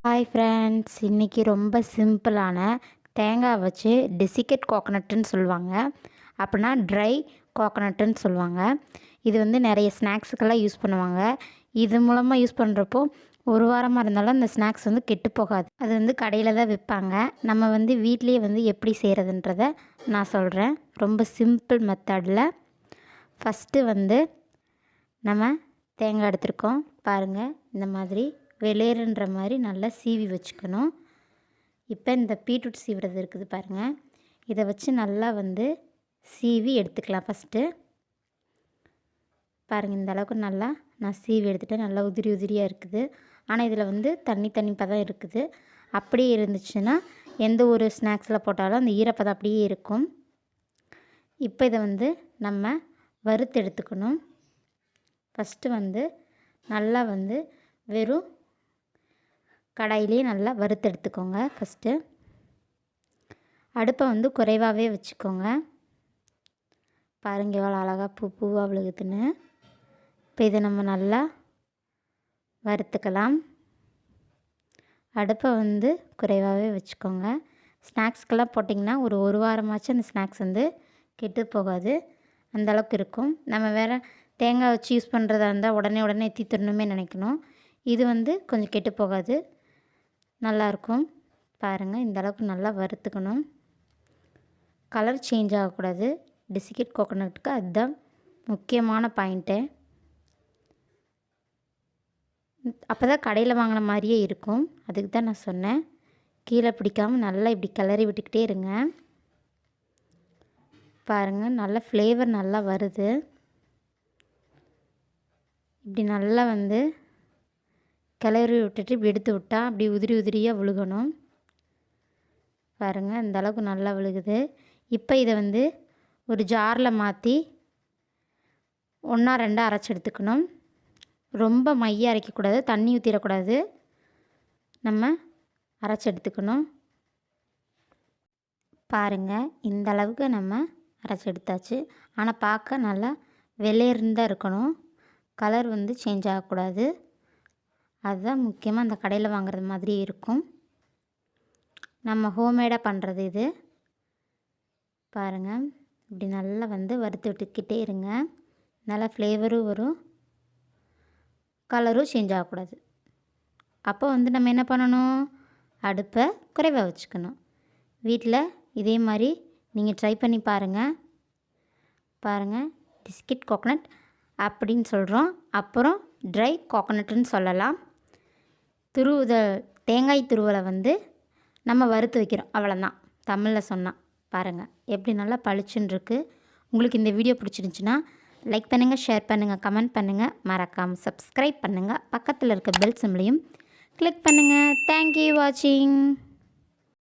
Hi friends, இன்றைக்கி ரொம்ப சிம்பிளான தேங்காய் வச்சு டெசிகேட் கோகனட்டுன்னு சொல்லுவாங்க. அப்படின்னா ட்ரை கோகனட்டுன்னு சொல்லுவாங்க. இது வந்து நிறைய ஸ்நாக்ஸுக்கெல்லாம் யூஸ் பண்ணுவாங்க. இது மூலமாக யூஸ் பண்ணுறப்போ ஒரு வாரமாக இருந்தாலும் அந்த ஸ்நாக்ஸ் வந்து கெட்டு போகாது. அது வந்து கடையில் தான் விற்பாங்க. நம்ம வந்து வீட்லேயே வந்து எப்படி செய்கிறதுன்றத நான் சொல்கிறேன். ரொம்ப சிம்பிள் மெத்தடில். ஃபஸ்ட்டு வந்து நம்ம தேங்காய் எடுத்துருக்கோம் பாருங்கள். இந்த மாதிரி வெளியேறுன்ற மாதிரி நல்லா சீவி வச்சுக்கணும். இப்போ இந்த பீட்ரூட் சீவுறது இருக்குது பாருங்கள். இதை வச்சு நல்லா வந்து சீவி எடுத்துக்கலாம். ஃபஸ்ட்டு பாருங்கள், இந்த அளவுக்கு நல்லா நான் சீவி எடுத்துகிட்டேன். நல்லா உதிரி உதிரியாக இருக்குது. ஆனால் இதில் வந்து தண்ணி பதம் இருக்குது. அப்படியே இருந்துச்சுன்னா எந்த ஒரு ஸ்நாக்ஸில் போட்டாலும் அந்த ஈரப்பதம் அப்படியே இருக்கும். இப்போ இதை வந்து நம்ம வறுத்து எடுத்துக்கணும். ஃபஸ்ட்டு வந்து நல்லா வந்து வெறும் கடாயிலே நல்லா வறுத்து எடுத்துக்கோங்க. ஃபஸ்ட்டு அடுப்பை வந்து குறைவாகவே வச்சுக்கோங்க. பாருங்கள் எவ்வளோ அழகாக பூவாக விழுகுதுன்னு. இப்போ இதை நம்ம நல்லா வறுத்துக்கலாம். அடுப்பை வந்து குறைவாகவே வச்சுக்கோங்க. ஸ்நாக்ஸ்க்கெல்லாம் போட்டிங்கன்னா ஒரு வாரமாச்சும் அந்த ஸ்நாக்ஸ் வந்து கெட்டு போகாது, அந்தளவுக்கு இருக்கும். நம்ம வேறு தேங்காய் வச்சு யூஸ் பண்ணுறதா இருந்தால் உடனே தீத்துடணுமே நினைக்கணும். இது வந்து கொஞ்சம் கெட்டு போகாது, நல்லாயிருக்கும். பாருங்கள், இந்த அளவுக்கு நல்லா வறுத்துக்கணும். கலர் சேஞ்ச் ஆகக்கூடாது. டெசிகேட் கோகோனட்டுக்கு அதுதான் முக்கியமான பாயிண்ட்டு. அப்போ தான் கடையில் வாங்கின மாதிரியே இருக்கும். அதுக்கு தான் நான் சொன்னேன். கீழே பிடிக்காமல் நல்லா இப்படி கிளறி விட்டுக்கிட்டே இருங்க. பாருங்கள், நல்ல ஃப்ளேவர் நல்லா வருது. இப்படி நல்லா வந்து கிளறி விட்டுட்டு இப்படி எடுத்து விட்டால் அப்படி உதிரி உதிரியாக விழுகணும். பாருங்கள், இந்த அளவுக்கு நல்லா விழுகுது. இப்போ இதை வந்து ஒரு ஜாரில் மாற்றி 1-2 அரைச்சி எடுத்துக்கணும். ரொம்ப மைய அரைக்கக்கூடாது, தண்ணி ஊற்றிடக்கூடாது. நம்ம அரைச்சி எடுத்துக்கணும். பாருங்கள், இந்த அளவுக்கு நம்ம அரைச்சி எடுத்தாச்சு. ஆனால் பார்க்க நல்லா வெளியேறுன்னு தான் இருக்கணும். கலர் வந்து சேஞ்ச் ஆகக்கூடாது. அதுதான் முக்கியமாக அந்த கடையில் வாங்குறது மாதிரி இருக்கும். நம்ம ஹோம்மேடாக பண்ணுறது இது. பாருங்கள், இப்படி நல்லா வந்து வறுத்து விட்டுக்கிட்டே இருங்க. நல்லா ஃப்ளேவரும் வரும், கலரும் சேஞ்ச் ஆகக்கூடாது. அப்போ வந்து நம்ம என்ன பண்ணணும், அடுப்பை குறைவாக வச்சுக்கணும். வீட்டில் இதே மாதிரி நீங்கள் ட்ரை பண்ணி பாருங்கள். பாருங்கள், டெசிகேட் கோகனட் அப்படின்னு சொல்கிறோம். அப்புறம் ட்ரை கோகனட்டுன்னு சொல்லலாம். தேங்காய் துருவலை வந்து நம்ம வறுத்து வைக்கிறோம், அவ்வளோதான் தமிழில் சொன்னால். பாருங்கள் எப்படி நல்லா பளிச்சுன்னு இருக்குது. உங்களுக்கு இந்த வீடியோ பிடிச்சிருந்துச்சின்னா லைக் பண்ணுங்கள், ஷேர் பண்ணுங்கள், கமெண்ட் பண்ணுங்கள், மறக்காமல் சப்ஸ்கிரைப் பண்ணுங்கள். பக்கத்தில் இருக்க பெல் சிம்பளையும் கிளிக் பண்ணுங்கள். தேங்க்யூ வாட்சிங்.